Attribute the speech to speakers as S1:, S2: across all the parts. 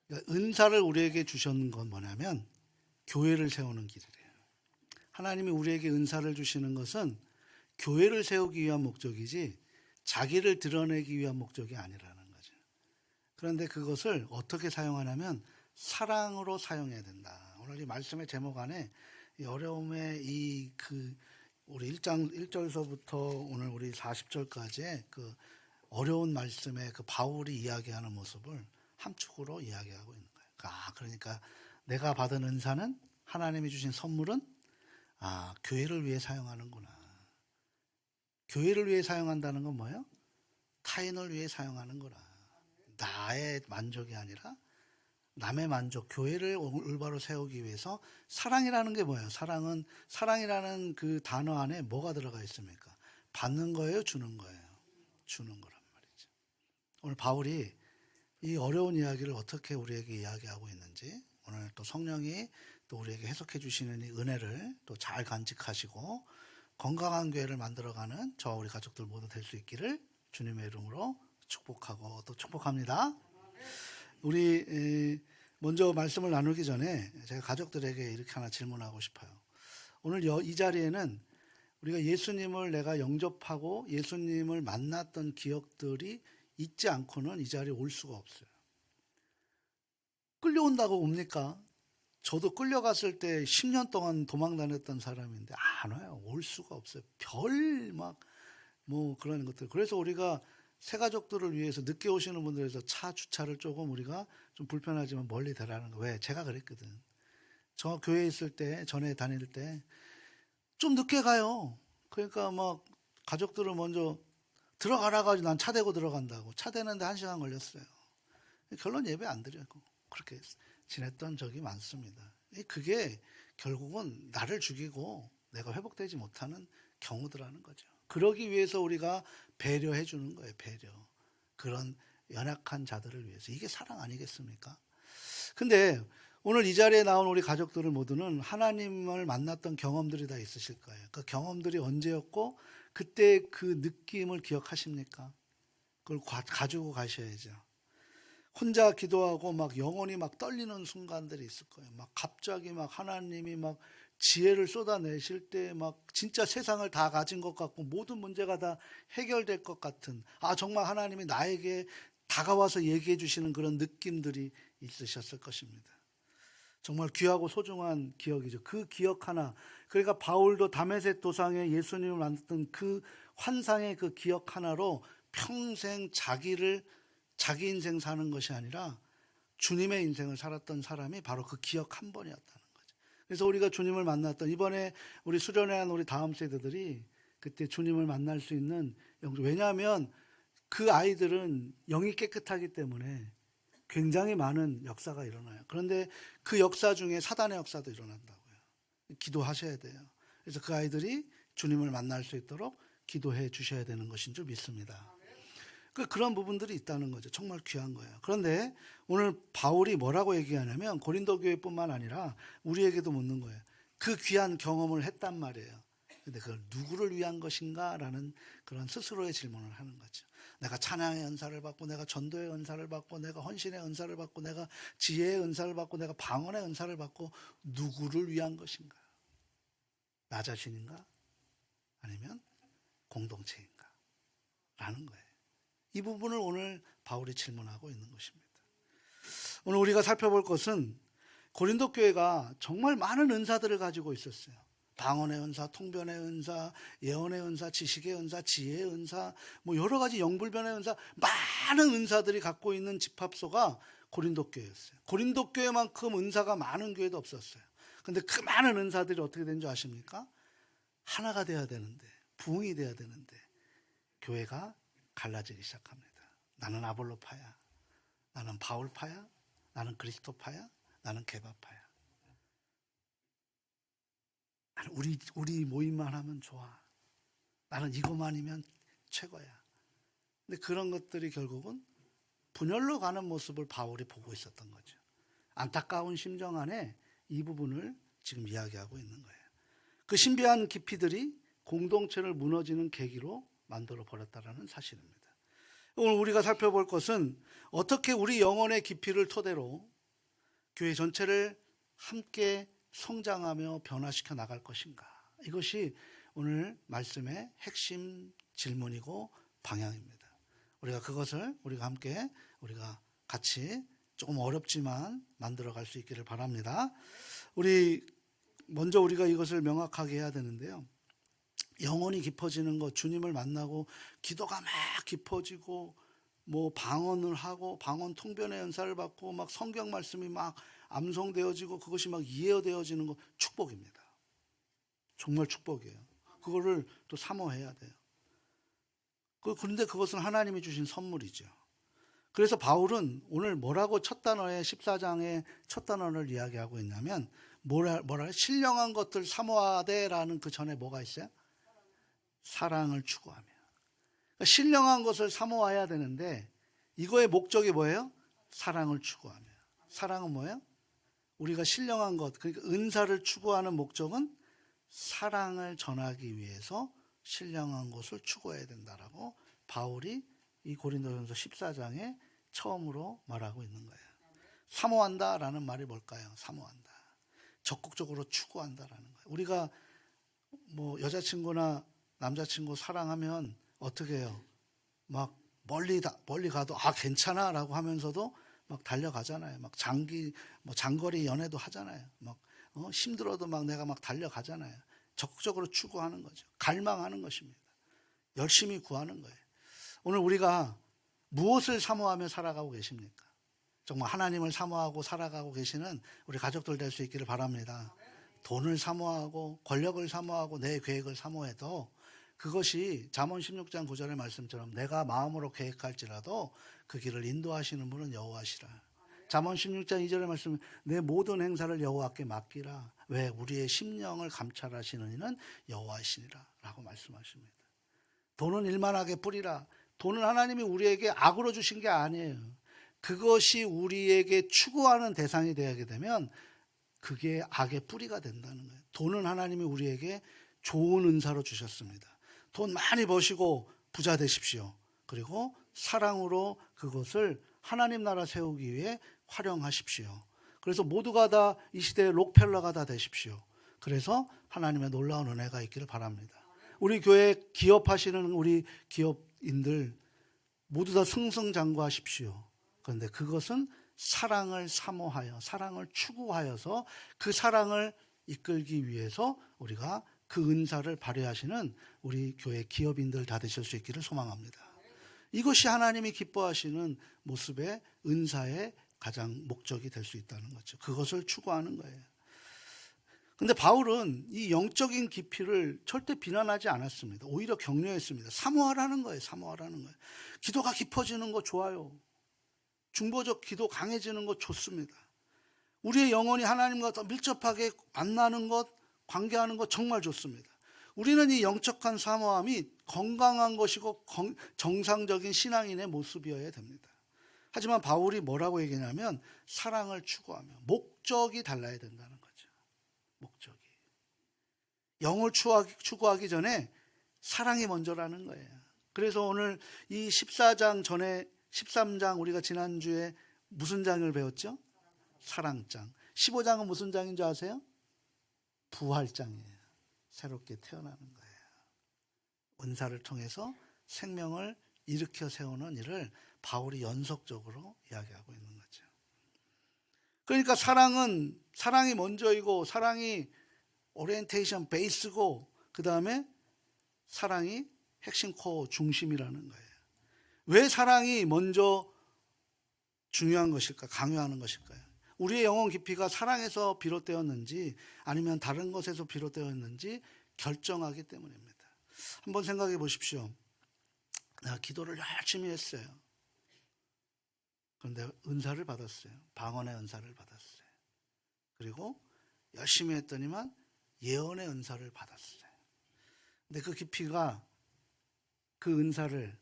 S1: 그러니까 은사를 우리에게 주신 건 뭐냐면 교회를 세우는 길이래요. 하나님이 우리에게 은사를 주시는 것은 교회를 세우기 위한 목적이지 자기를 드러내기 위한 목적이 아니라는 거죠. 그런데 그것을 어떻게 사용하냐면 사랑으로 사용해야 된다. 오늘 이 말씀의 제목 안에 이 어려움의 우리 1장 1절서부터 오늘 우리 40절까지의 그 어려운 말씀의 그 바울이 이야기하는 모습을 함축으로 이야기하고 있는 거예요. 그러니까 내가 받은 은사는, 하나님이 주신 선물은 교회를 위해 사용하는구나. 교회를 위해 사용한다는 건 뭐예요? 타인을 위해 사용하는 거라. 나의 만족이 아니라 남의 만족, 교회를 올바로 세우기 위해서. 사랑이라는 게 뭐예요? 사랑이라는 그 단어 안에 뭐가 들어가 있습니까? 받는 거예요? 주는 거예요? 주는 거란 말이죠. 오늘 바울이 이 어려운 이야기를 어떻게 우리에게 이야기하고 있는지, 오늘 또 성령이 또 우리에게 해석해 주시는 이 은혜를 또 잘 간직하시고 건강한 교회를 만들어가는 저 우리 가족들 모두 될 수 있기를 주님의 이름으로 축복하고 또 축복합니다. 우리 먼저 말씀을 나누기 전에 제가 가족들에게 이렇게 하나 질문하고 싶어요. 오늘 이 자리에는 우리가 예수님을 내가 영접하고 예수님을 만났던 기억들이 있지 않고는 이 자리에 올 수가 없어요. 끌려온다고 옵니까? 저도 끌려갔을 때 10년 동안 도망 다녔던 사람인데 안 와요. 올 수가 없어요. 그런 것들. 그래서 우리가 새 가족들을 위해서 늦게 오시는 분들에서 차 주차를 조금 우리가 좀 불편하지만 멀리 대라는 거. 왜? 제가 그랬거든. 저 교회에 있을 때, 전에 다닐 때 좀 늦게 가요. 그러니까 가족들을 먼저 들어가라 가지고 난 차 대고 들어간다고. 차 대는데 1시간 걸렸어요. 결론 예배 안 드리고 그렇게 지냈던 적이 많습니다. 그게 결국은 나를 죽이고 내가 회복되지 못하는 경우들하는 거죠. 그러기 위해서 우리가 배려해 주는 거예요. 배려. 그런 연약한 자들을 위해서. 이게 사랑 아니겠습니까? 근데 오늘 이 자리에 나온 우리 가족들을 모두는 하나님을 만났던 경험들이 다 있으실 거예요. 그 경험들이 언제였고 그때 그 느낌을 기억하십니까? 그걸 가지고 가셔야죠. 혼자 기도하고 영혼이 떨리는 순간들이 있을 거예요. 갑자기 하나님이 지혜를 쏟아내실 때 진짜 세상을 다 가진 것 같고 모든 문제가 다 해결될 것 같은, 정말 하나님이 나에게 다가와서 얘기해 주시는 그런 느낌들이 있으셨을 것입니다. 정말 귀하고 소중한 기억이죠. 그 기억 하나. 그러니까 바울도 다메섹 도상에 예수님을 만났던 그 환상의 그 기억 하나로 평생 자기 인생 사는 것이 아니라 주님의 인생을 살았던 사람이 바로 그 기억 한 번이었다는 거죠. 그래서 우리가 주님을 만났던, 이번에 우리 수련회한 우리 다음 세대들이 그때 주님을 만날 수 있는, 왜냐하면 그 아이들은 영이 깨끗하기 때문에 굉장히 많은 역사가 일어나요. 그런데 그 역사 중에 사단의 역사도 일어난다고요. 기도하셔야 돼요. 그래서 그 아이들이 주님을 만날 수 있도록 기도해 주셔야 되는 것인 줄 믿습니다. 그런 부분들이 있다는 거죠. 정말 귀한 거예요. 그런데 오늘 바울이 뭐라고 얘기하냐면 고린도 교회뿐만 아니라 우리에게도 묻는 거예요. 그 귀한 경험을 했단 말이에요. 근데 그걸 누구를 위한 것인가? 라는 그런 스스로의 질문을 하는 거죠. 내가 찬양의 은사를 받고, 내가 전도의 은사를 받고, 내가 헌신의 은사를 받고, 내가 지혜의 은사를 받고, 내가 방언의 은사를 받고, 누구를 위한 것인가? 나 자신인가? 아니면 공동체인가? 라는 거예요. 이 부분을 오늘 바울이 질문하고 있는 것입니다. 오늘 우리가 살펴볼 것은 고린도 교회가 정말 많은 은사들을 가지고 있었어요. 방언의 은사, 통변의 은사, 예언의 은사, 지식의 은사, 지혜의 은사, 여러 가지 영불변의 은사, 많은 은사들이 갖고 있는 집합소가 고린도 교회였어요. 고린도 교회만큼 은사가 많은 교회도 없었어요. 근데 그 많은 은사들이 어떻게 된 줄 아십니까? 하나가 돼야 되는데, 부흥이 돼야 되는데 교회가 갈라지기 시작합니다. 나는 아볼로파야, 나는 바울파야, 나는 그리스도파야, 나는 게바파야. 우리 모임만 하면 좋아. 나는 이것만이면 최고야. 근데 그런 것들이 결국은 분열로 가는 모습을 바울이 보고 있었던 거죠. 안타까운 심정 안에 이 부분을 지금 이야기하고 있는 거예요. 그 신비한 깊이들이 공동체를 무너지는 계기로 만들어 버렸다는 사실입니다. 오늘 우리가 살펴볼 것은 어떻게 우리 영혼의 깊이를 토대로 교회 전체를 함께 성장하며 변화시켜 나갈 것인가? 이것이 오늘 말씀의 핵심 질문이고 방향입니다. 우리가 그것을 우리가 같이 조금 어렵지만 만들어갈 수 있기를 바랍니다. 먼저 우리가 이것을 명확하게 해야 되는데요. 영혼이 깊어지는 것, 주님을 만나고 기도가 막 깊어지고 뭐 방언을 하고 방언 통변의 연사를 받고 막 성경 말씀이 막 암송되어지고 그것이 막 이해되어지는 것, 축복입니다. 정말 축복이에요. 그거를 또 사모해야 돼요. 그런데 그것은 하나님이 주신 선물이죠. 그래서 바울은 오늘 뭐라고 첫 단어에 14장의 첫 단어를 이야기하고 있냐면 뭐라 신령한 것들 사모하되라는 그 전에 뭐가 있어요? 사랑을 추구하며. 그러니까 신령한 것을 사모해야 되는데 이거의 목적이 뭐예요? 사랑을 추구하며. 사랑은 뭐예요? 우리가 신령한 것, 그러니까 은사를 추구하는 목적은 사랑을 전하기 위해서 신령한 것을 추구해야 된다라고 바울이 이 고린도전서 14장에 처음으로 말하고 있는 거예요. 사모한다라는 말이 뭘까요? 사모한다. 적극적으로 추구한다라는 거예요. 우리가 뭐 여자친구나 남자친구 사랑하면 어떻게 해요? 막 멀리 가도 괜찮아라고 하면서도 막 달려가잖아요. 막 장거리 연애도 하잖아요. 막 힘들어도 막 내가 막 달려가잖아요. 적극적으로 추구하는 거죠. 갈망하는 것입니다. 열심히 구하는 거예요. 오늘 우리가 무엇을 사모하며 살아가고 계십니까? 정말 하나님을 사모하고 살아가고 계시는 우리 가족들 될 수 있기를 바랍니다. 돈을 사모하고 권력을 사모하고 내 계획을 사모해도 그것이 잠언 16장 9절의 말씀처럼 내가 마음으로 계획할지라도 그 길을 인도하시는 분은 여호와시라. 잠언 16장 2절의 말씀은 내 모든 행사를 여호와께 맡기라. 왜? 우리의 심령을 감찰하시는 이는 여호와시니라 라고 말씀하십니다. 돈은 일만하게 뿌리라. 돈은 하나님이 우리에게 악으로 주신 게 아니에요. 그것이 우리에게 추구하는 대상이 되게 되면 그게 악의 뿌리가 된다는 거예요. 돈은 하나님이 우리에게 좋은 은사로 주셨습니다. 돈 많이 버시고 부자 되십시오. 그리고 사랑으로 그것을 하나님 나라 세우기 위해 활용하십시오. 그래서 모두가 다 이 시대의 록펠러가 다 되십시오. 그래서 하나님의 놀라운 은혜가 있기를 바랍니다. 우리 교회 기업하시는 우리 기업인들 모두 다 승승장구하십시오. 그런데 그것은 사랑을 사모하여 사랑을 추구하여서 그 사랑을 이끌기 위해서 우리가 그 은사를 발휘하시는 우리 교회 기업인들 다 되실 수 있기를 소망합니다. 이것이 하나님이 기뻐하시는 모습의 은사의 가장 목적이 될 수 있다는 거죠. 그것을 추구하는 거예요. 근데 바울은 이 영적인 깊이를 절대 비난하지 않았습니다. 오히려 격려했습니다. 사모하라는 거예요. 사모하라는 거예요. 기도가 깊어지는 거 좋아요. 중보적 기도 강해지는 것 좋습니다. 우리의 영혼이 하나님과 더 밀접하게 만나는 것, 관계하는 것 정말 좋습니다. 우리는 이 영적한 사모함이 건강한 것이고 정상적인 신앙인의 모습이어야 됩니다. 하지만 바울이 뭐라고 얘기하냐면 사랑을 추구하며 목적이 달라야 된다는 거죠. 목적이. 영을 추구하기 전에 사랑이 먼저라는 거예요. 그래서 오늘 이 14장 전에 13장 우리가 지난주에 무슨 장을 배웠죠? 사랑장. 15장은 무슨 장인 줄 아세요? 부활장이에요. 새롭게 태어나는 거예요. 은사를 통해서 생명을 일으켜 세우는 일을 바울이 연속적으로 이야기하고 있는 거죠. 그러니까 사랑이 먼저이고 사랑이 오리엔테이션 베이스고 그 다음에 사랑이 핵심 코어 중심이라는 거예요. 왜 사랑이 먼저 중요한 것일까? 강요하는 것일까요? 우리의 영혼 깊이가 사랑에서 비롯되었는지 아니면 다른 것에서 비롯되었는지 결정하기 때문입니다. 한번 생각해 보십시오. 내가 기도를 열심히 했어요. 그런데 은사를 받았어요. 방언의 은사를 받았어요. 그리고 열심히 했더니만 예언의 은사를 받았어요. 근데 그 깊이가 그 은사를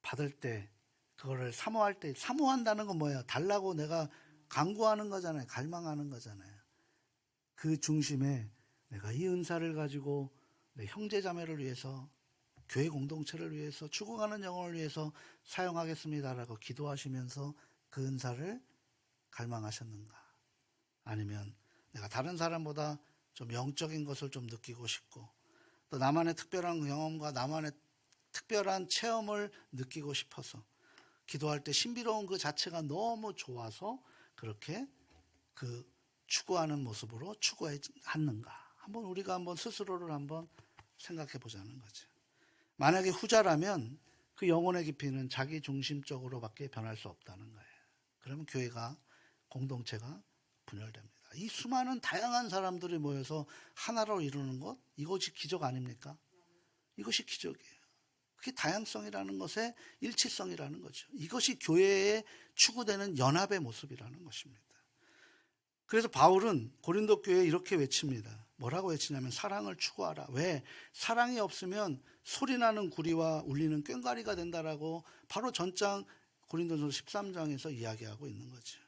S1: 받을 때 그거를 사모할 때 사모한다는 건 뭐예요? 달라고 내가 간구하는 거잖아요. 갈망하는 거잖아요. 그 중심에 내가 이 은사를 가지고 내 형제 자매를 위해서 교회 공동체를 위해서 죽어가는 영혼을 위해서 사용하겠습니다라고 기도하시면서 그 은사를 갈망하셨는가? 아니면 내가 다른 사람보다 좀 영적인 것을 좀 느끼고 싶고 또 나만의 특별한 경험과 나만의 특별한 체험을 느끼고 싶어서 기도할 때 신비로운 그 자체가 너무 좋아서 그렇게 그 추구하는 모습으로 추구하는가? 한번 우리가 한번 스스로를 한번 생각해 보자는 거죠. 만약에 후자라면 그 영혼의 깊이는 자기 중심적으로밖에 변할 수 없다는 거예요. 그러면 교회가 공동체가 분열됩니다. 이 수많은 다양한 사람들이 모여서 하나로 이루는 것, 이것이 기적 아닙니까? 이것이 기적이에요. 그게 다양성이라는 것의 일치성이라는 거죠. 이것이 교회에 추구되는 연합의 모습이라는 것입니다. 그래서 바울은 고린도 교회에 이렇게 외칩니다. 뭐라고 외치냐면 사랑을 추구하라. 왜? 사랑이 없으면 소리나는 구리와 울리는 꽹과리가 된다라고 바로 전장 고린도전서 13장에서 이야기하고 있는 거죠.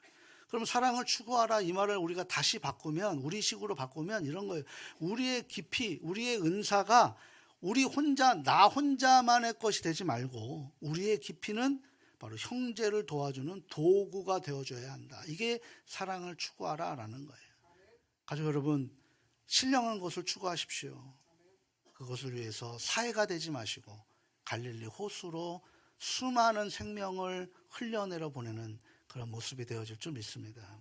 S1: 그럼 사랑을 추구하라 이 말을 우리가 다시 바꾸면 우리식으로 바꾸면 이런 거예요. 우리의 깊이, 우리의 은사가 우리 혼자 나 혼자만의 것이 되지 말고 우리의 깊이는 바로 형제를 도와주는 도구가 되어줘야 한다. 이게 사랑을 추구하라라는 거예요. 가족 여러분, 신령한 것을 추구하십시오. 그것을 위해서 사해가 되지 마시고 갈릴리 호수로 수많은 생명을 흘려내려 보내는 그런 모습이 되어질 줄 믿습니다.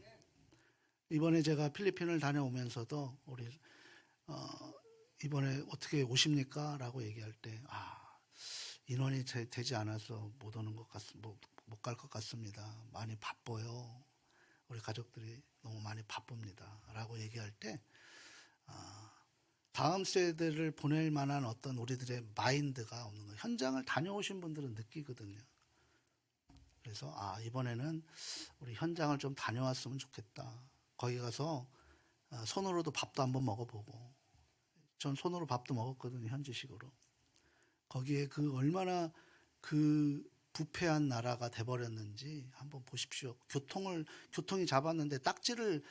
S1: 이번에 제가 필리핀을 다녀오면서도 우리 이번에 어떻게 오십니까? 라고 얘기할 때 인원이 되지 않아서 못 오는 것 못 갈 것 같습니다. 많이 바빠요. 우리 가족들이 너무 많이 바쁩니다. 라고 얘기할 때 다음 세대를 보낼 만한 어떤 우리들의 마인드가 없는 거예요. 현장을 다녀오신 분들은 느끼거든요. 그래서 이번에는 우리 현장을 좀 다녀왔으면 좋겠다. 거기 가서 손으로도 밥도 한번 먹어보고 전 손으로 밥도 먹었거든요. 현지식으로. 거기에 그 얼마나 그 부패한 나라가 돼버렸는지 한번 보십시오. 교통이 잡았는데 딱지를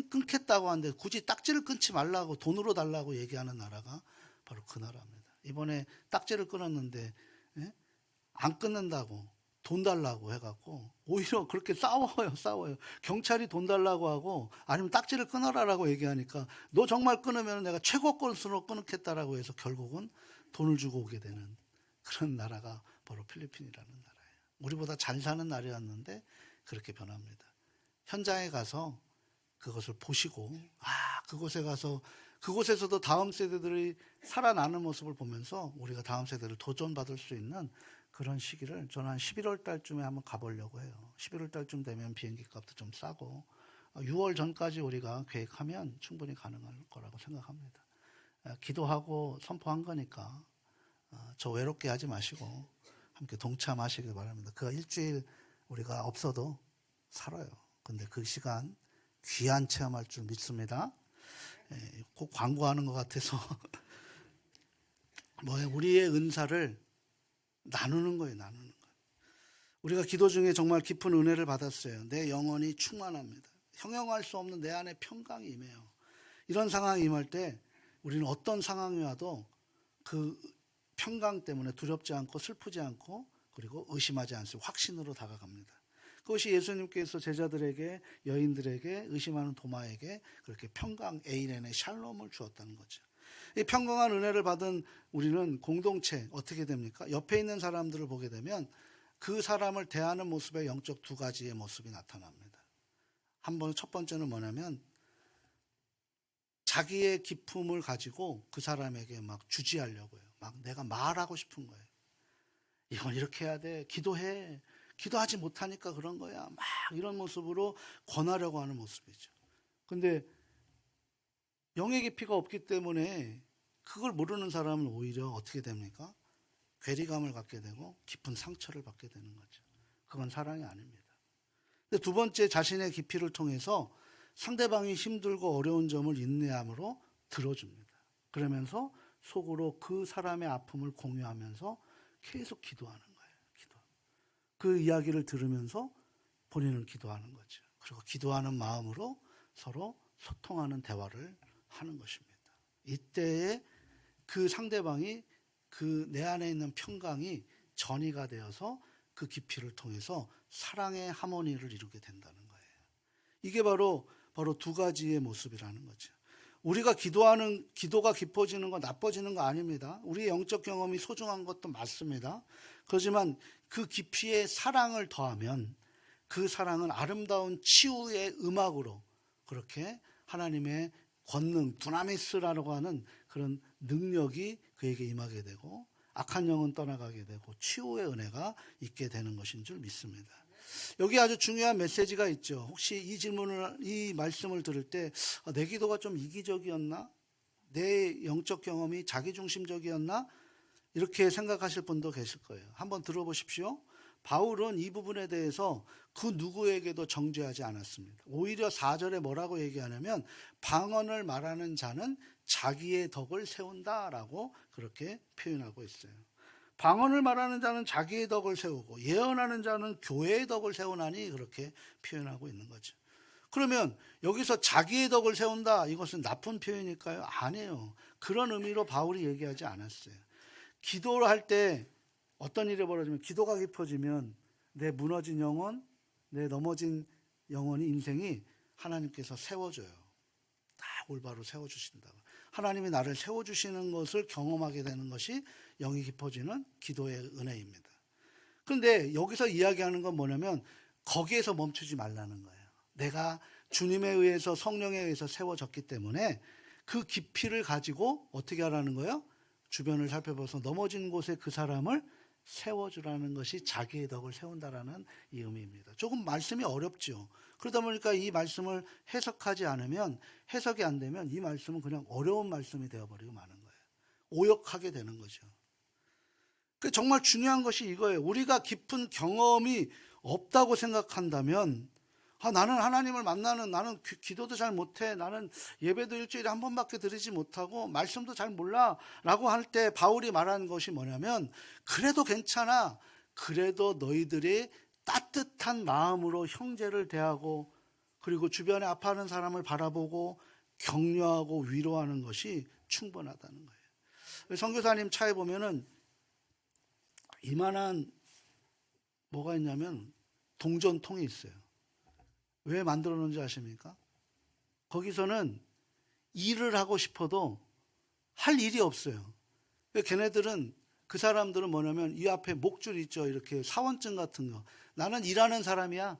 S1: 끊겠다고 하는데 굳이 딱지를 끊지 말라고 돈으로 달라고 얘기하는 나라가 바로 그 나라입니다. 이번에 딱지를 끊었는데 안 끊는다고 돈 달라고 해갖고 오히려 그렇게 싸워요. 경찰이 돈 달라고 하고 아니면 딱지를 끊어라라고 얘기하니까 너 정말 끊으면 내가 최고 건수로 끊겠다라고 해서 결국은 돈을 주고 오게 되는 그런 나라가 바로 필리핀이라는 나라예요. 우리보다 잘 사는 나라였는데 그렇게 변합니다. 현장에 가서 그것을 보시고 그곳에 가서 그곳에서도 다음 세대들이 살아나는 모습을 보면서 우리가 다음 세대를 도전받을 수 있는 그런 시기를 저는 한 11월 달쯤에 한번 가보려고 해요. 11월 달쯤 되면 비행기 값도 좀 싸고 6월 전까지 우리가 계획하면 충분히 가능할 거라고 생각합니다. 기도하고 선포한 거니까 저 외롭게 하지 마시고 함께 동참하시길 바랍니다. 그 일주일 우리가 없어도 살아요. 근데 그 시간 귀한 체험할 줄 믿습니다. 꼭 광고하는 것 같아서 우리의 은사를 나누는 거예요. 우리가 기도 중에 정말 깊은 은혜를 받았어요. 내 영혼이 충만합니다. 형용할 수 없는 내 안에 평강이 임해요. 이런 상황이 임할 때 우리는 어떤 상황이 와도 그 평강 때문에 두렵지 않고 슬프지 않고 그리고 의심하지 않습니다. 확신으로 다가갑니다. 그것이 예수님께서 제자들에게 여인들에게 의심하는 도마에게 그렇게 평강 에이렌의 샬롬을 주었다는 거죠. 이 평강한 은혜를 받은 우리는 공동체 어떻게 됩니까? 옆에 있는 사람들을 보게 되면 그 사람을 대하는 모습의 영적 두 가지의 모습이 나타납니다. 첫 번째는 뭐냐면 자기의 기품을 가지고 그 사람에게 막 주지하려고 해요. 막 내가 말하고 싶은 거예요. 이건 이렇게 해야 돼. 기도해. 기도하지 못하니까 그런 거야. 막 이런 모습으로 권하려고 하는 모습이죠. 근데 영의 깊이가 없기 때문에 그걸 모르는 사람은 오히려 어떻게 됩니까? 괴리감을 갖게 되고 깊은 상처를 받게 되는 거죠. 그건 사랑이 아닙니다. 근데 두 번째 자신의 깊이를 통해서 상대방이 힘들고 어려운 점을 인내함으로 들어줍니다. 그러면서 속으로 그 사람의 아픔을 공유하면서 계속 기도하는 거예요. 그 이야기를 들으면서 본인은 기도하는 거죠. 그리고 기도하는 마음으로 서로 소통하는 대화를 하는 것입니다. 이때에 그 상대방이 그 내 안에 있는 평강이 전이가 되어서 그 깊이를 통해서 사랑의 하모니를 이루게 된다는 거예요. 이게 바로 바로 두 가지의 모습이라는 거죠. 우리가 기도가 깊어지는 거 나빠지는 거 아닙니다. 우리의 영적 경험이 소중한 것도 맞습니다. 그렇지만 그 깊이에 사랑을 더하면 그 사랑은 아름다운 치유의 음악으로 그렇게 하나님의 권능, 두나미스라고 하는 그런 능력이 그에게 임하게 되고 악한 영은 떠나가게 되고 치유의 은혜가 있게 되는 것인 줄 믿습니다. 여기 아주 중요한 메시지가 있죠. 혹시 이 말씀을 들을 때 내 기도가 좀 이기적이었나? 내 영적 경험이 자기중심적이었나? 이렇게 생각하실 분도 계실 거예요. 한번 들어보십시오. 바울은 이 부분에 대해서 그 누구에게도 정죄하지 않았습니다. 오히려 4절에 뭐라고 얘기하냐면 방언을 말하는 자는 자기의 덕을 세운다라고 그렇게 표현하고 있어요. 방언을 말하는 자는 자기의 덕을 세우고 예언하는 자는 교회의 덕을 세우나니 그렇게 표현하고 있는 거죠. 그러면 여기서 자기의 덕을 세운다, 이것은 나쁜 표현일까요? 아니에요. 그런 의미로 바울이 얘기하지 않았어요. 기도를 할 때 어떤 일이 벌어지면 기도가 깊어지면 내 무너진 영혼, 내 넘어진 영혼이 인생이 하나님께서 세워줘요. 다 올바로 세워주신다고. 하나님이 나를 세워주시는 것을 경험하게 되는 것이 영이 깊어지는 기도의 은혜입니다. 그런데 여기서 이야기하는 건 뭐냐면 거기에서 멈추지 말라는 거예요. 내가 주님에 의해서 성령에 의해서 세워졌기 때문에 그 깊이를 가지고 어떻게 하라는 거예요? 주변을 살펴봐서 넘어진 곳에 그 사람을 세워주라는 것이 자기의 덕을 세운다라는 이 의미입니다. 조금 말씀이 어렵죠. 그러다 보니까 이 말씀을 해석하지 않으면, 해석이 안 되면 이 말씀은 그냥 어려운 말씀이 되어버리고 마는 거예요. 오역하게 되는 거죠. 정말 중요한 것이 이거예요. 우리가 깊은 경험이 없다고 생각한다면 나는 하나님을 만나는, 나는 기도도 잘 못해, 나는 예배도 일주일에 한 번밖에 드리지 못하고 말씀도 잘 몰라 라고 할 때 바울이 말하는 것이 뭐냐면 그래도 괜찮아. 그래도 너희들이 따뜻한 마음으로 형제를 대하고 그리고 주변에 아파하는 사람을 바라보고 격려하고 위로하는 것이 충분하다는 거예요. 선교사님 차에 보면은 이만한 뭐가 있냐면 동전통이 있어요. 왜 만들어 놓은지 아십니까? 거기서는 일을 하고 싶어도 할 일이 없어요. 걔네들은, 그 사람들은 뭐냐면 이 앞에 목줄 있죠. 이렇게 사원증 같은 거. 나는 일하는 사람이야.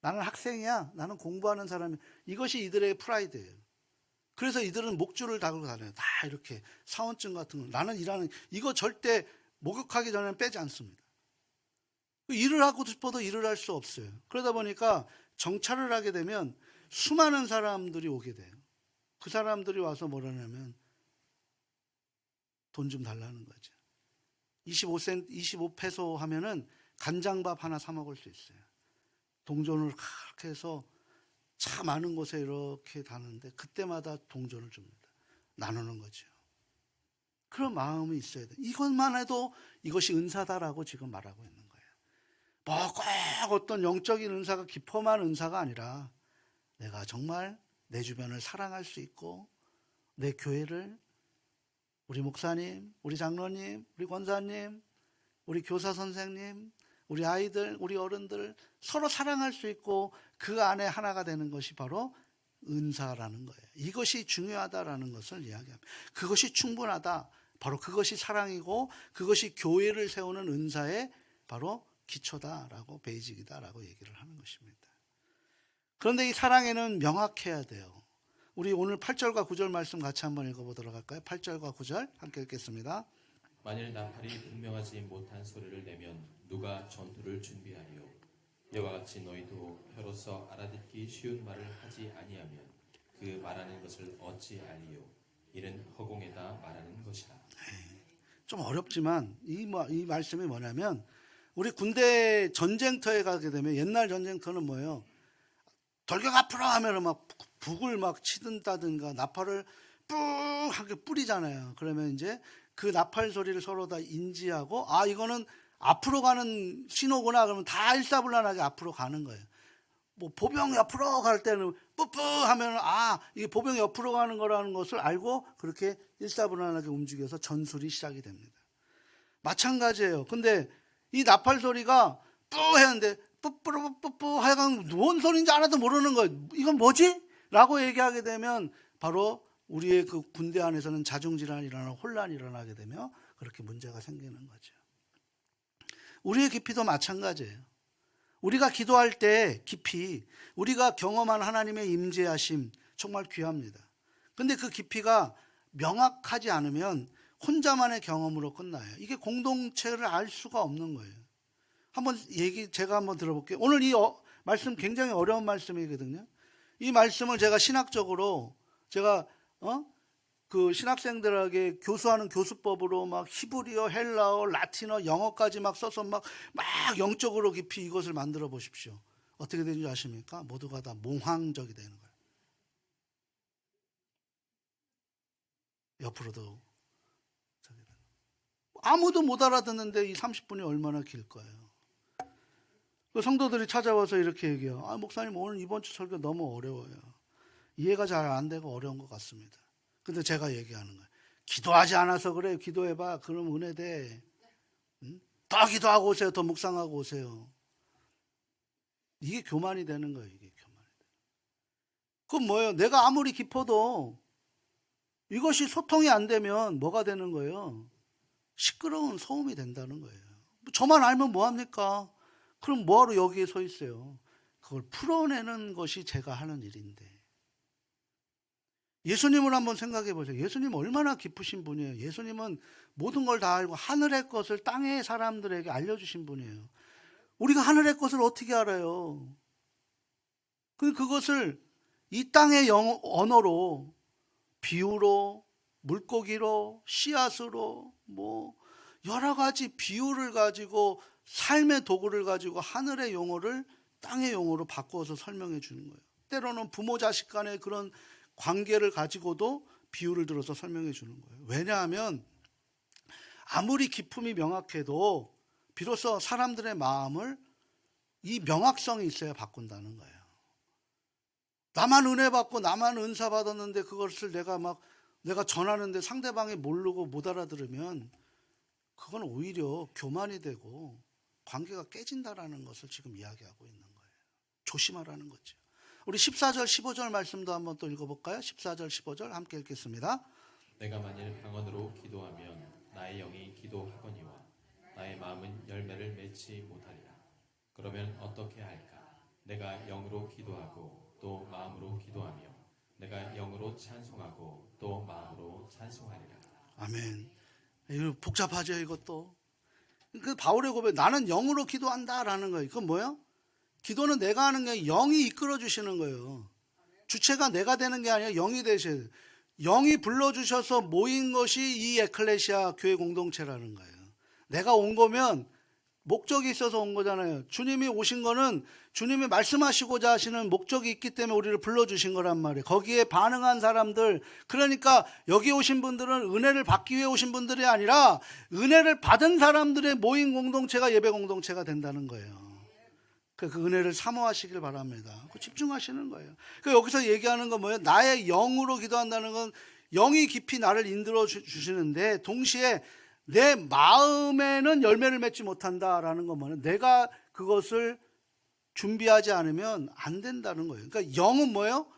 S1: 나는 학생이야. 나는 공부하는 사람이야. 이것이 이들의 프라이드예요. 그래서 이들은 목줄을 달고 다녀요. 다 이렇게 사원증 같은 거. 나는 일하는, 이거 절대 목욕하기 전에는 빼지 않습니다. 일을 하고 싶어도 일을 할 수 없어요. 그러다 보니까 정찰을 하게 되면 수많은 사람들이 오게 돼요. 그 사람들이 와서 뭐라냐면 돈 좀 달라는 거죠. 25페소 하면은 간장밥 하나 사 먹을 수 있어요. 동전을 그렇게 해서 차 많은 곳에 이렇게 다는데 그때마다 동전을 줍니다. 나누는 거죠. 그런 마음이 있어야 돼요. 이것만 해도 이것이 은사다라고 지금 말하고 있는 거예요. 뭐 꼭 어떤 영적인 은사가 깊어만 은사가 아니라 내가 정말 내 주변을 사랑할 수 있고 내 교회를, 우리 목사님, 우리 장로님, 우리 권사님, 우리 교사 선생님, 우리 아이들, 우리 어른들 서로 사랑할 수 있고 그 안에 하나가 되는 것이 바로 은사라는 거예요. 이것이 중요하다라는 것을 이야기합니다. 그것이 충분하다. 바로 그것이 사랑이고 그것이 교회를 세우는 은사의 바로 기초다라고, 베이직이다라고 얘기를 하는 것입니다. 그런데 이 사랑에는 명확해야 돼요. 우리 오늘 8절과 9절 말씀 같이 한번 읽어보도록 할까요? 8절과 9절 함께 읽겠습니다.
S2: 만일 나팔이 분명하지 못한 소리를 내면 누가 전투를 준비하리요? 이와 같이 너희도 혀로서 알아듣기 쉬운 말을 하지 아니하면 그 말하는 것을 어찌 알리요? 이는 허공에다 말하는 것이다.
S1: 좀 어렵지만 이 말씀이 뭐냐면 우리 군대 전쟁터에 가게 되면 옛날 전쟁터는 뭐예요? 돌격 앞으로 하면 막 북을 막 치든다든가 나팔을 뿌하게 뿌리잖아요. 그러면 이제 그 나팔 소리를 서로 다 인지하고 이거는 앞으로 가는 신호구나. 그러면 다 일사불란하게 앞으로 가는 거예요. 뭐 보병 옆으로 갈 때는 뿌뿌 하면 이게 보병 옆으로 가는 거라는 것을 알고 그렇게 일사불란하게 움직여서 전술이 시작이 됩니다. 마찬가지예요. 근데 이 나팔 소리가 뿌 했는데 뿌뿌뿌뿌뿌 하여간 뭔 소리인지 하나도 모르는 거예요. 이건 뭐지? 라고 얘기하게 되면 바로 우리의 그 군대 안에서는 자중질환이 일어나고 혼란이 일어나게 되며 그렇게 문제가 생기는 거죠. 우리의 깊이도 마찬가지예요. 우리가 기도할 때 깊이 우리가 경험한 하나님의 임재하심 정말 귀합니다. 근데 그 깊이가 명확하지 않으면 혼자만의 경험으로 끝나요. 이게 공동체를 알 수가 없는 거예요. 제가 한번 들어볼게요. 오늘 이 말씀 굉장히 어려운 말씀이거든요. 이 말씀을 제가 신학적으로 그 신학생들에게 교수하는 교수법으로 막 히브리어, 헬라어, 라틴어, 영어까지 막 써서 막 영적으로 깊이 이것을 만들어 보십시오. 어떻게 되는지 아십니까? 모두가 다 몽황적이 되는 거예요. 옆으로도 아무도 못 알아듣는데 이 30분이 얼마나 길까요? 성도들이 찾아와서 이렇게 얘기해요. 목사님 오늘 이번 주 설교 너무 어려워요. 이해가 잘 안 되고 어려운 것 같습니다. 근데 제가 얘기하는 거예요. 기도하지 않아서 그래요. 기도해봐. 그럼 은혜 돼. 더 기도하고 오세요. 더 묵상하고 오세요. 이게 교만이 되는 거예요. 이게 교만이. 그건 뭐예요? 내가 아무리 깊어도 이것이 소통이 안 되면 뭐가 되는 거예요? 시끄러운 소음이 된다는 거예요. 저만 알면 뭐합니까? 그럼 뭐하러 여기에 서 있어요? 그걸 풀어내는 것이 제가 하는 일인데. 예수님을 한번 생각해 보세요. 예수님 얼마나 깊으신 분이에요. 예수님은 모든 걸 다 알고 하늘의 것을 땅의 사람들에게 알려주신 분이에요. 우리가 하늘의 것을 어떻게 알아요? 그것을 이 땅의 언어로, 비유로, 물고기로, 씨앗으로, 여러 가지 비유를 가지고 삶의 도구를 가지고 하늘의 용어를 땅의 용어로 바꾸어서 설명해 주는 거예요. 때로는 부모 자식 간의 그런 관계를 가지고도 비유를 들어서 설명해 주는 거예요. 왜냐하면 아무리 기품이 명확해도 비로소 사람들의 마음을 이 명확성이 있어야 바꾼다는 거예요. 나만 은혜 받고 나만 은사 받았는데 그것을 내가 전하는데 상대방이 모르고 못 알아들으면 그건 오히려 교만이 되고 관계가 깨진다라는 것을 지금 이야기하고 있는 거예요. 조심하라는 거죠. 우리 14절 15절 말씀도 한번 또 읽어볼까요? 14절 15절 함께 읽겠습니다.
S2: 내가 만일 방언으로 기도하면 나의 영이 기도하거니와 나의 마음은 열매를 맺지 못하리라. 그러면 어떻게 할까? 내가 영으로 기도하고 또 마음으로 기도하며 내가 영으로 찬송하고 또 마음으로 찬송하리라.
S1: 아멘. 이거 복잡하죠, 이것도. 그 바울의 고백, 나는 영으로 기도한다라는 거예요. 그건 뭐예요? 기도는 내가 하는 게 영이 이끌어 주시는 거예요. 주체가 내가 되는 게 아니라 영이 되셔야 돼요. 영이 불러주셔서 모인 것이 이 에클레시아 교회 공동체라는 거예요. 내가 온 거면 목적이 있어서 온 거잖아요. 주님이 오신 거는 주님이 말씀하시고자 하시는 목적이 있기 때문에 우리를 불러주신 거란 말이에요. 거기에 반응한 사람들, 그러니까 여기 오신 분들은 은혜를 받기 위해 오신 분들이 아니라 은혜를 받은 사람들의 모인 공동체가 예배 공동체가 된다는 거예요. 그 은혜를 사모하시길 바랍니다. 집중하시는 거예요. 여기서 얘기하는 건 뭐예요? 나의 영으로 기도한다는 건 영이 깊이 나를 인들어 주시는데 동시에 내 마음에는 열매를 맺지 못한다라는 건 뭐예요? 내가 그것을 준비하지 않으면 안 된다는 거예요. 그러니까 영은 뭐예요?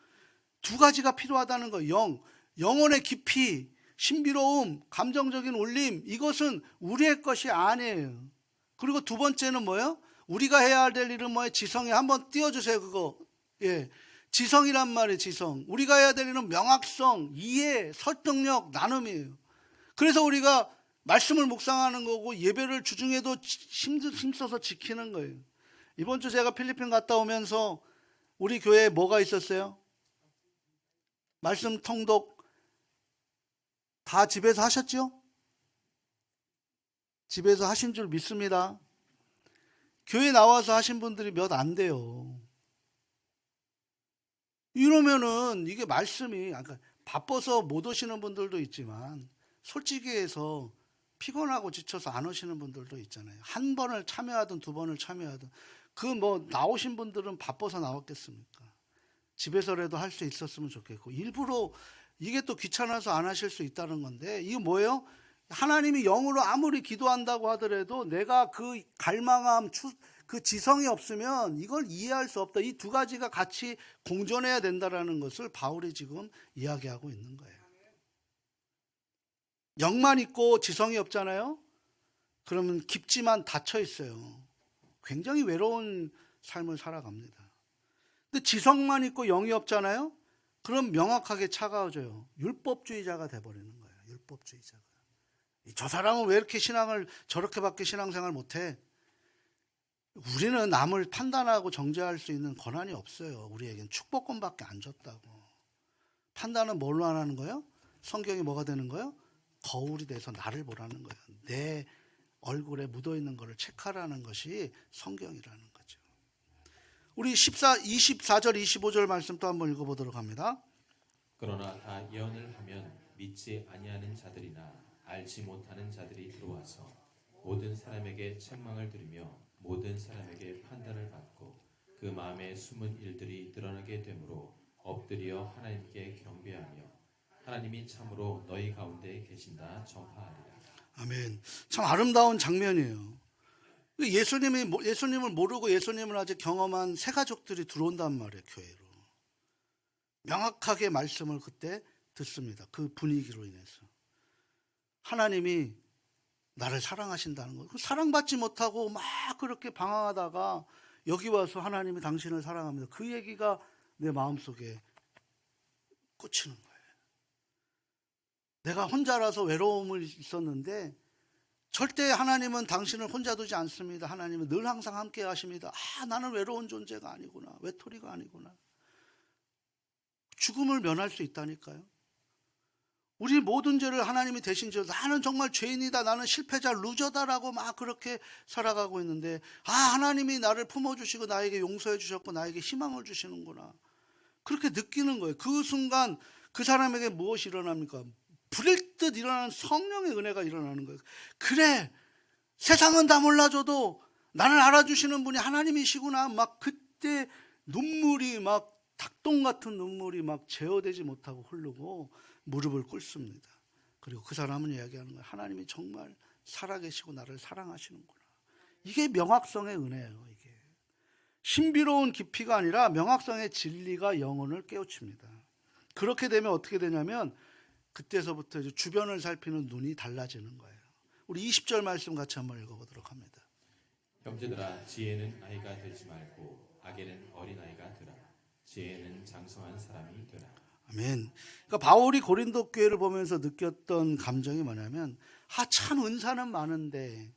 S1: 두 가지가 필요하다는 거예요. 영혼의 깊이, 신비로움, 감정적인 울림, 이것은 우리의 것이 아니에요. 그리고 두 번째는 뭐예요? 우리가 해야 될 일은 뭐예요? 지성에 한번 띄워주세요. 그거. 예, 지성이란 말이에요. 지성. 우리가 해야 될 일은 명확성, 이해, 설득력, 나눔이에요. 그래서 우리가 말씀을 묵상하는 거고 예배를 주중에도 힘써서 지키는 거예요. 이번 주 제가 필리핀 갔다 오면서 우리 교회에 뭐가 있었어요? 말씀 통독 다 집에서 하셨죠? 집에서 하신 줄 믿습니다. 교회 나와서 하신 분들이 몇 안 돼요. 이러면은 이게 말씀이 바빠서 못 오시는 분들도 있지만 솔직히 해서 피곤하고 지쳐서 안 오시는 분들도 있잖아요. 한 번을 참여하든 두 번을 참여하든 나오신 분들은 바빠서 나왔겠습니까? 집에서라도 할 수 있었으면 좋겠고 일부러 이게 또 귀찮아서 안 하실 수 있다는 건데 이거 뭐예요? 하나님이 영으로 아무리 기도한다고 하더라도 내가 그 갈망함, 그 지성이 없으면 이걸 이해할 수 없다. 이 두 가지가 같이 공존해야 된다라는 것을 바울이 지금 이야기하고 있는 거예요. 영만 있고 지성이 없잖아요. 그러면 깊지만 닫혀 있어요. 굉장히 외로운 삶을 살아갑니다. 근데 지성만 있고 영이 없잖아요. 그럼 명확하게 차가워져요. 율법주의자가 돼버리는 거예요. 율법주의자가. 저 사람은 왜 이렇게 신앙을 저렇게밖에 신앙생활 못해? 우리는 남을 판단하고 정죄할 수 있는 권한이 없어요. 우리에겐 축복권밖에 안 줬다고. 판단은 뭘로 하는 거예요? 성경이 뭐가 되는 거예요? 거울이 돼서 나를 보라는 거예요. 내 얼굴에 묻어있는 것을 체크하라는 것이 성경이라는 거죠. 우리 24절 25절 말씀 또 한번 읽어보도록 합니다.
S2: 그러나 다 예언을 하면 믿지 아니하는 자들이나 알지 못하는 자들이 들어와서 모든 사람에게 책망을 들으며 모든 사람에게 판단을 받고 그 마음에 숨은 일들이 드러나게 되므로 엎드려 하나님께 경배하며 하나님이 참으로 너희 가운데 계신다 전파하리라.
S1: 아멘. 참 아름다운 장면이에요. 예수님을 모르고 예수님을 아직 경험한 새 가족들이 들어온단 말이에요, 교회로. 명확하게 말씀을 그때 듣습니다. 그 분위기로 인해서. 하나님이 나를 사랑하신다는 거. 사랑받지 못하고 막 그렇게 방황하다가 여기 와서 하나님이 당신을 사랑합니다. 그 얘기가 내 마음속에 꽂히는 거예요. 내가 혼자라서 외로움을 있었는데 절대 하나님은 당신을 혼자 두지 않습니다. 하나님은 늘 항상 함께 하십니다. 나는 외로운 존재가 아니구나. 외톨이가 아니구나. 죽음을 면할 수 있다니까요. 우리 모든 죄를 하나님이 대신 져 나는 정말 죄인이다. 나는 실패자, 루저다라고 막 그렇게 살아가고 있는데 하나님이 나를 품어주시고 나에게 용서해 주셨고 나에게 희망을 주시는구나. 그렇게 느끼는 거예요. 그 순간 그 사람에게 무엇이 일어납니까? 불일 듯 일어나는 성령의 은혜가 일어나는 거예요. 그래, 세상은 다 몰라줘도 나를 알아주시는 분이 하나님이시구나. 막 그때 눈물이 막 닭똥 같은 눈물이 막 제어되지 못하고 흐르고 무릎을 꿇습니다. 그리고 그 사람은 이야기하는 거예요. 하나님이 정말 살아계시고 나를 사랑하시는구나. 이게 명확성의 은혜예요. 이게 신비로운 깊이가 아니라 명확성의 진리가 영혼을 깨우칩니다. 그렇게 되면 어떻게 되냐면 그때서부터 이제 주변을 살피는 눈이 달라지는 거예요. 우리 20절 말씀 같이 한번 읽어보도록 합니다.
S2: 형제들아, 지혜는 아이가 되지 말고 악에는 어린아이가 되라. 지혜는 장성한 사람이 되라.
S1: 아멘. 그러니까 바울이 고린도 교회를 보면서 느꼈던 감정이 뭐냐면 참 은사는 많은데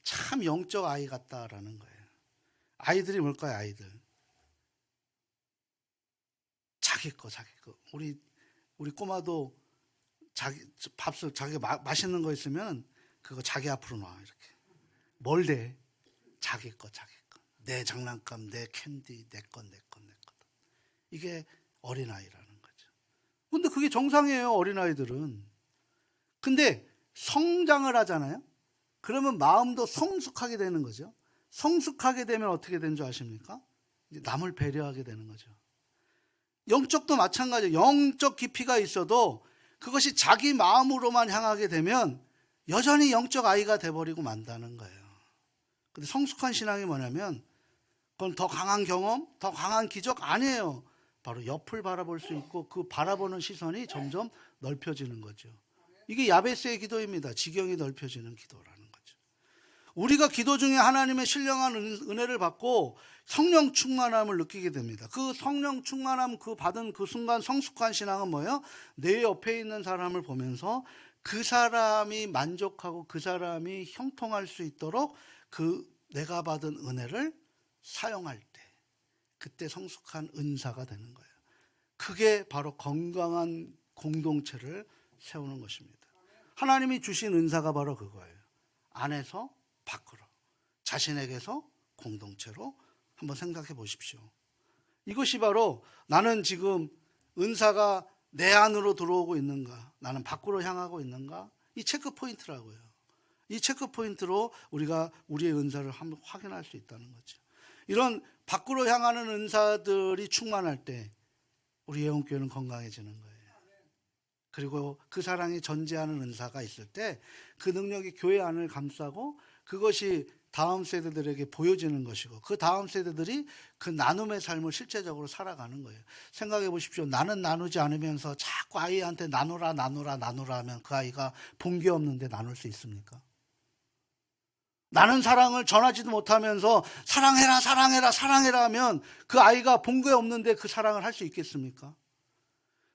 S1: 참 영적 아이 같다라는 거예요. 아이들이 뭘까요? 아이들. 자기 거. 우리 꼬마도 밥솥 자기 맛있는 거 있으면 그거 자기 앞으로 놔. 이렇게. 뭘 대? 자기 거. 내 장난감, 내 캔디, 내 것. 이게 어린아이라는 거죠. 근데 그게 정상이에요, 어린아이들은. 근데 성장을 하잖아요. 그러면 마음도 성숙하게 되는 거죠. 성숙하게 되면 어떻게 되는 줄 아십니까? 이제 남을 배려하게 되는 거죠. 영적도 마찬가지예요. 영적 깊이가 있어도 그것이 자기 마음으로만 향하게 되면 여전히 영적 아이가 돼버리고 만다는 거예요. 근데 성숙한 신앙이 뭐냐면 그건 더 강한 경험, 더 강한 기적 아니에요. 바로 옆을 바라볼 수 있고 그 바라보는 시선이 점점 넓혀지는 거죠. 이게 야베스의 기도입니다. 지경이 넓혀지는 기도라는 거죠. 우리가 기도 중에 하나님의 신령한 은혜를 받고 성령 충만함을 느끼게 됩니다. 그 성령 충만함 받은 그 순간 성숙한 신앙은 뭐예요? 내 옆에 있는 사람을 보면서 그 사람이 만족하고 그 사람이 형통할 수 있도록 그 내가 받은 은혜를 사용할 때 그때 성숙한 은사가 되는 거예요. 그게 바로 건강한 공동체를 세우는 것입니다. 하나님이 주신 은사가 바로 그거예요. 안에서 밖으로, 자신에게서 공동체로 한번 생각해 보십시오. 이것이 바로 나는 지금 은사가 내 안으로 들어오고 있는가, 나는 밖으로 향하고 있는가, 이 체크 포인트라고요. 이 체크 포인트로 우리가 우리의 은사를 한번 확인할 수 있다는 거죠. 이런 밖으로 향하는 은사들이 충만할 때 우리 예언교회는 건강해지는 거예요. 그리고 그 사랑이 전제하는 은사가 있을 때 그 능력이 교회 안을 감싸고 그것이 다음 세대들에게 보여지는 것이고 그 다음 세대들이 그 나눔의 삶을 실제적으로 살아가는 거예요. 생각해 보십시오. 나는 나누지 않으면서 자꾸 아이한테 나누라 하면 그 아이가 본 게 없는데 나눌 수 있습니까? 나는 사랑을 전하지도 못하면서 사랑해라 하면 그 아이가 본 게 없는데 그 사랑을 할 수 있겠습니까?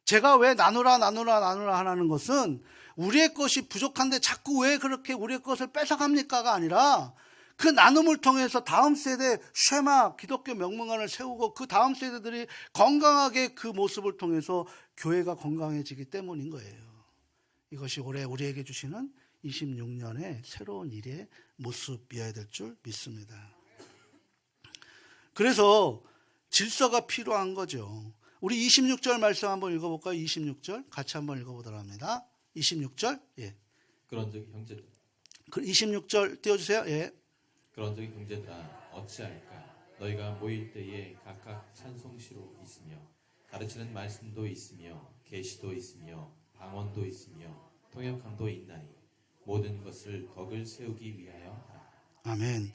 S1: 제가 왜 나누라 하라는 것은 우리의 것이 부족한데 자꾸 왜 그렇게 우리의 것을 뺏어갑니까가 아니라 그 나눔을 통해서 다음 세대 쉐마 기독교 명문관을 세우고 그 다음 세대들이 건강하게 그 모습을 통해서 교회가 건강해지기 때문인 거예요. 이것이 올해 우리에게 주시는 26년의 새로운 일의 모습이어야 될 줄 믿습니다. 그래서 질서가 필요한 거죠. 우리 26절 말씀 한번 읽어볼까요? 26절 같이 한번 읽어보도록 합니다. 26절 예.
S2: 그런즉 형제들아
S1: 26절 띄워주세요. 예.
S2: 그런즉 형제들아 어찌할까 너희가 모일 때에 각각 찬송시로 있으며 가르치는 말씀도 있으며 계시도 있으며 방언도 있으며 통역함도 있나니 모든 것을 덕을 세우기 위하여 하라.
S1: 아멘.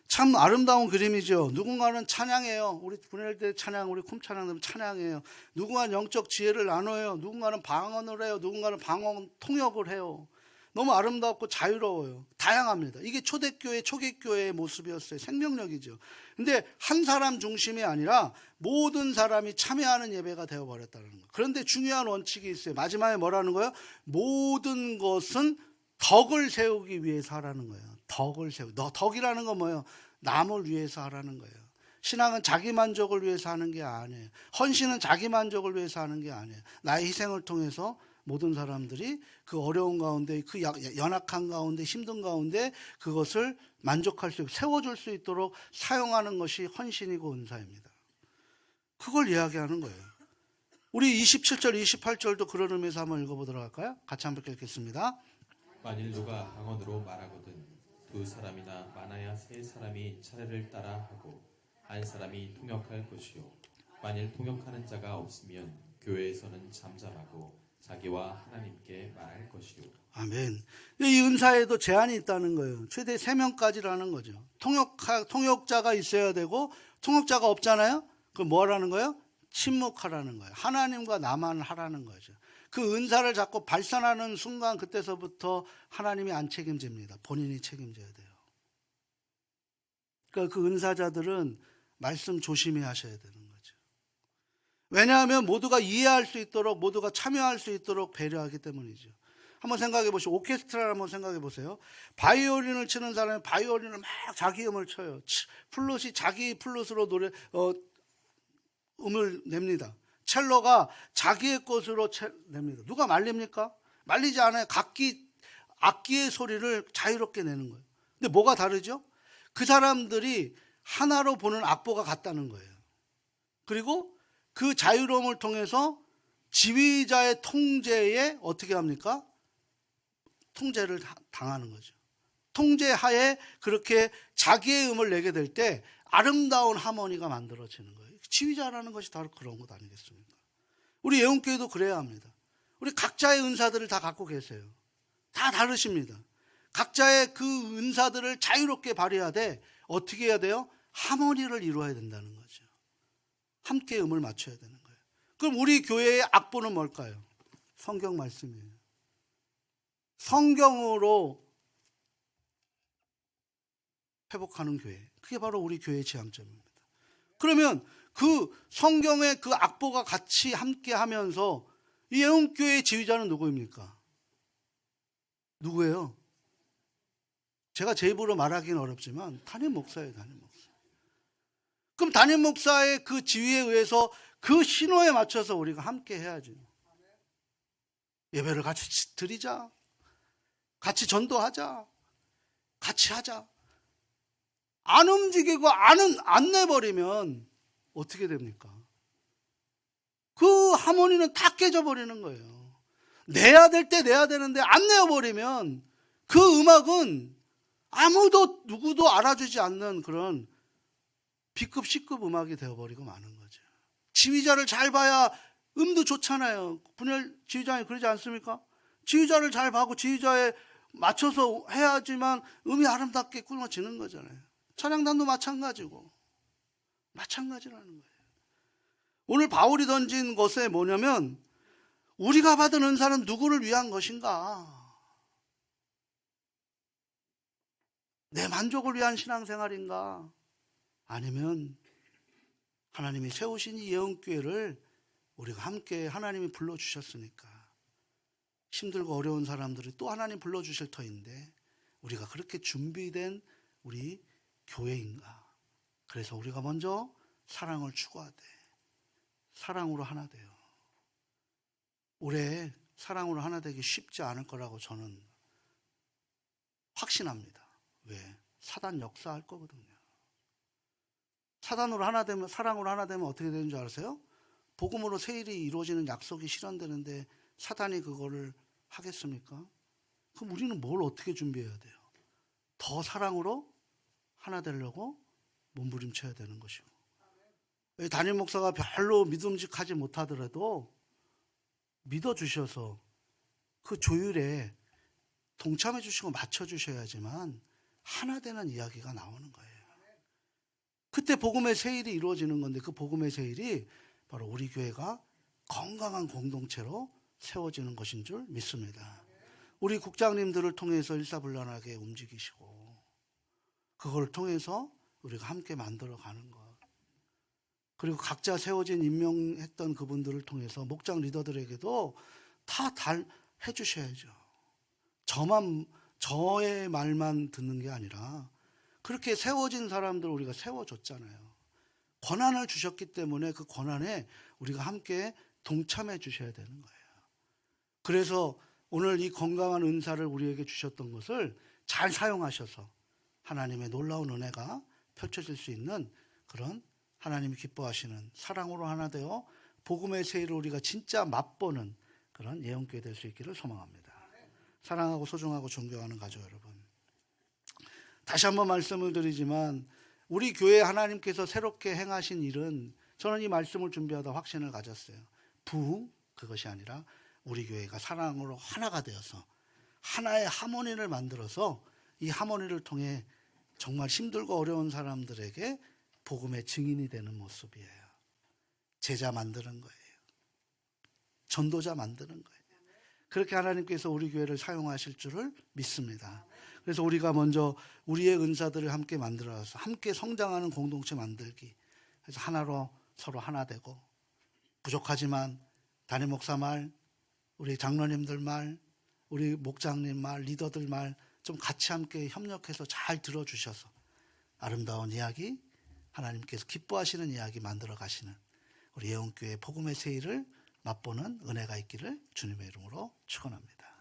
S1: 참 아름다운 그림이죠. 누군가는 찬양해요. 우리 분할 때 찬양, 우리 쿰 찬양 찬양해요. 누군가는 영적 지혜를 나눠요. 누군가는 방언을 해요. 누군가는 방언 통역을 해요. 너무 아름답고 자유로워요. 다양합니다. 이게 초대교회, 초기교회의 모습이었어요. 생명력이죠. 근데 한 사람 중심이 아니라 모든 사람이 참여하는 예배가 되어버렸다는 거예요. 그런데 중요한 원칙이 있어요. 마지막에 뭐라는 거예요? 모든 것은 덕을 세우기 위해서 하라는 거예요. 덕을 세우기. 덕이라는 건 뭐예요? 남을 위해서 하라는 거예요. 신앙은 자기 만족을 위해서 하는 게 아니에요. 헌신은 자기 만족을 위해서 하는 게 아니에요. 나의 희생을 통해서 모든 사람들이 그 어려운 가운데, 그 연약한 가운데, 힘든 가운데 그것을 만족할 수 있고 세워줄 수 있도록 사용하는 것이 헌신이고 은사입니다. 그걸 이야기하는 거예요. 우리 27절, 28절도 그런 의미에서 한번 읽어보도록 할까요? 같이 한번 읽겠습니다.
S2: 만일 누가 방언으로 말하거든 두 사람이나 많아야 세 사람이 차례를 따라 하고 한 사람이 통역할 것이요 만일 통역하는 자가 없으면 교회에서는 잠잠하고 자기와 하나님께 말할 것이요. 아멘.
S1: 이 은사에도 제한이 있다는 거예요. 최대 3명까지라는 거죠. 통역자가 있어야 되고 통역자가 없잖아요. 그럼 뭐 하라는 거예요? 침묵하라는 거예요. 하나님과 나만 하라는 거죠. 그 은사를 자꾸 발산하는 순간 그때서부터 하나님이 안 책임집니다. 본인이 책임져야 돼요. 그러니까 그 은사자들은 말씀 조심히 하셔야 되는 거죠. 왜냐하면 모두가 이해할 수 있도록, 모두가 참여할 수 있도록 배려하기 때문이죠. 한번 생각해 보시고, 오케스트라를 한번 생각해 보세요. 바이올린을 치는 사람이 바이올린을 막 자기 음을 쳐요. 플룻이 자기 플룻으로 음을 냅니다. 첼로가 자기의 것으로 냅니다. 누가 말립니까? 말리지 않아요. 악기의 소리를 자유롭게 내는 거예요. 근데 뭐가 다르죠? 그 사람들이 하나로 보는 악보가 같다는 거예요. 그리고 그 자유로움을 통해서 지휘자의 통제에 어떻게 합니까? 통제를 당하는 거죠. 통제하에 그렇게 자기의 음을 내게 될 때 아름다운 하모니가 만들어지는 거예요. 지휘자라는 것이 바로 그런 것 아니겠습니까? 우리 예언교회도 그래야 합니다. 우리 각자의 은사들을 다 갖고 계세요. 다 다르십니다. 각자의 그 은사들을 자유롭게 발휘하되 어떻게 해야 돼요? 하모니를 이루어야 된다는 거죠. 함께 음을 맞춰야 되는 거예요. 그럼 우리 교회의 악보는 뭘까요? 성경 말씀이에요. 성경으로 회복하는 교회. 그게 바로 우리 교회의 지향점입니다. 그러면 그 성경의 그 악보가 같이 함께 하면서 이 예언교회의 지휘자는 누구입니까? 누구예요? 제가 제 입으로 말하기는 어렵지만 담임 목사예요. 담임 목사. 그럼 담임 목사의 그 지휘에 의해서 그 신호에 맞춰서 우리가 함께 해야죠. 예배를 같이 드리자. 같이 전도하자. 같이 하자. 안 움직이고 안 내버리면 어떻게 됩니까? 그 하모니는 다 깨져버리는 거예요. 내야 될 때 내야 되는데 안 내어버리면 그 음악은 아무도 누구도 알아주지 않는 그런 B급 C급 음악이 되어버리고 마는 거죠. 지휘자를 잘 봐야 음도 좋잖아요. 분열 지휘장이 그러지 않습니까? 지휘자를 잘 봐고 지휘자의 맞춰서 해야지만 음이 아름답게 꾸며지는 거잖아요. 찬양단도 마찬가지라는 거예요. 오늘 바울이 던진 것에 뭐냐면 우리가 받은 은사는 누구를 위한 것인가? 내 만족을 위한 신앙생활인가? 아니면 하나님이 세우신 이 예언교회를 우리가 함께 하나님이 불러주셨으니까 힘들고 어려운 사람들이 또 하나님 불러주실 터인데 우리가 그렇게 준비된 우리 교회인가? 그래서 우리가 먼저 사랑을 추구하되 사랑으로 하나 돼요. 올해 사랑으로 하나 되기 쉽지 않을 거라고 저는 확신합니다. 왜? 사단 역사할 거거든요. 사단으로 하나 되면, 사랑으로 하나 되면 어떻게 되는 줄 아세요? 복음으로 세일이 이루어지는 약속이 실현되는데 사단이 그거를 하겠습니까? 그럼 우리는 뭘 어떻게 준비해야 돼요? 더 사랑으로 하나 되려고 몸부림쳐야 되는 것이고. 담임 목사가 별로 믿음직하지 못하더라도 믿어주셔서 그 조율에 동참해 주시고 맞춰 주셔야지만 하나 되는 이야기가 나오는 거예요. 그때 복음의 세일이 이루어지는 건데 그 복음의 세일이 바로 우리 교회가 건강한 공동체로 세워지는 것인 줄 믿습니다. 우리 국장님들을 통해서 일사불란하게 움직이시고 그걸 통해서 우리가 함께 만들어가는 것. 그리고 각자 세워진 임명했던 그분들을 통해서 목장 리더들에게도 다 해주셔야죠. 저의 말만 듣는 게 아니라 그렇게 세워진 사람들 우리가 세워줬잖아요. 권한을 주셨기 때문에 그 권한에 우리가 함께 동참해 주셔야 되는 거예요. 그래서 오늘 이 건강한 은사를 우리에게 주셨던 것을 잘 사용하셔서 하나님의 놀라운 은혜가 펼쳐질 수 있는 그런 하나님이 기뻐하시는 사랑으로 하나 되어 복음의 세일을 우리가 진짜 맛보는 그런 예언교회 될 수 있기를 소망합니다. 사랑하고 소중하고 존경하는 가족 여러분, 다시 한번 말씀을 드리지만 우리 교회 하나님께서 새롭게 행하신 일은 저는 이 말씀을 준비하다 확신을 가졌어요. 그것이 아니라 우리 교회가 사랑으로 하나가 되어서 하나의 하모니를 만들어서 이 하모니를 통해 정말 힘들고 어려운 사람들에게 복음의 증인이 되는 모습이에요. 제자 만드는 거예요. 전도자 만드는 거예요. 그렇게 하나님께서 우리 교회를 사용하실 줄을 믿습니다. 그래서 우리가 먼저 우리의 은사들을 함께 만들어서 함께 성장하는 공동체 만들기. 그래서 하나로 서로 하나 되고 부족하지만 담임 목사 말, 우리 장로님들 말, 우리 목장님 말, 리더들 말 좀 같이 함께 협력해서 잘 들어주셔서 아름다운 이야기, 하나님께서 기뻐하시는 이야기 만들어 가시는 우리 예언교회 복음의 세일을 맛보는 은혜가 있기를 주님의 이름으로 축원합니다.